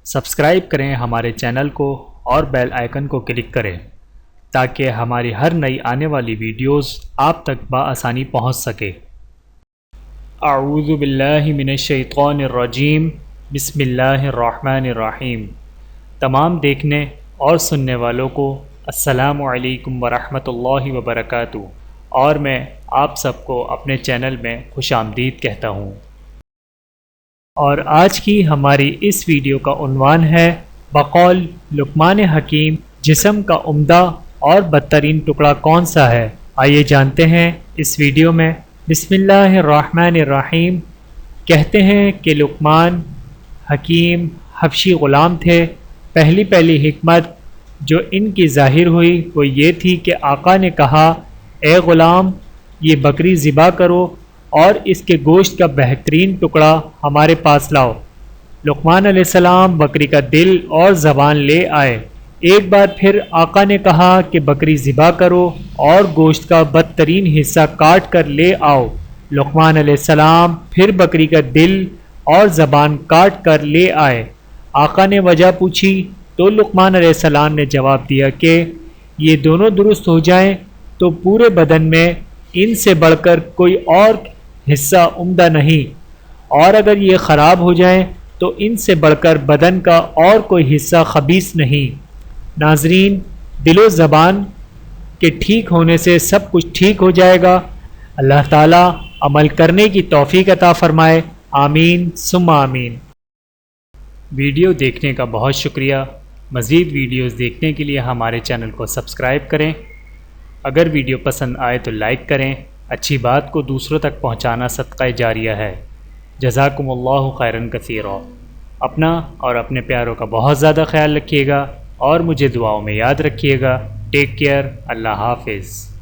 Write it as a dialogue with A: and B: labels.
A: Subscribe کریں ہمارے channel کو اور بیل آئیکن کو کلک کریں تاکہ ہماری ہر نئی آنے والی ویڈیوز آپ تک بآسانی پہنچ سکے۔ اعوذ باللہ من الشیطان الرجیم، بسم اللہ الرحمن الرحیم۔ تمام دیکھنے اور سننے والوں کو السلام علیکم ورحمۃ اللہ وبرکاتہ، اور میں آپ سب کو اپنے چینل میں خوش آمدید کہتا ہوں۔ اور آج کی ہماری اس ویڈیو کا عنوان ہے بقول لقمان حکیم، جسم کا عمدہ اور بدترین ٹکڑا کون سا ہے؟ آئیے جانتے ہیں اس ویڈیو میں۔ بسم اللہ الرحمن الرحیم۔ کہتے ہیں کہ لقمان حکیم حبشی غلام تھے۔ پہلی حکمت جو ان کی ظاہر ہوئی وہ یہ تھی کہ آقا نے کہا، اے غلام، یہ بکری ذبح کرو اور اس کے گوشت کا بہترین ٹکڑا ہمارے پاس لاؤ۔ لقمان علیہ السلام بکری کا دل اور زبان لے آئے۔ ایک بار پھر آقا نے کہا کہ بکری ذبح کرو اور گوشت کا بدترین حصہ کاٹ کر لے آؤ۔ لقمان علیہ السلام پھر بکری کا دل اور زبان کاٹ کر لے آئے۔ آقا نے وجہ پوچھی تو لقمان علیہ السلام نے جواب دیا کہ یہ دونوں درست ہو جائیں تو پورے بدن میں ان سے بڑھ کر کوئی اور حصہ عمدہ نہیں، اور اگر یہ خراب ہو جائیں تو ان سے بڑھ کر بدن کا اور کوئی حصہ خبیث نہیں۔ ناظرین، دل و زبان کے ٹھیک ہونے سے سب کچھ ٹھیک ہو جائے گا۔ اللہ تعالیٰ عمل کرنے کی توفیق عطا فرمائے، آمین ثم آمین۔ ویڈیو دیکھنے کا بہت شکریہ۔ مزید ویڈیوز دیکھنے کے لیے ہمارے چینل کو سبسکرائب کریں۔ اگر ویڈیو پسند آئے تو لائک کریں۔ اچھی بات کو دوسروں تک پہنچانا صدقہ جاریہ ہے۔ جزاکم اللہ خیرا کثیرا۔ اپنا اور اپنے پیاروں کا بہت زیادہ خیال رکھیے گا اور مجھے دعاؤں میں یاد رکھیے گا۔ Take care. اللہ حافظ۔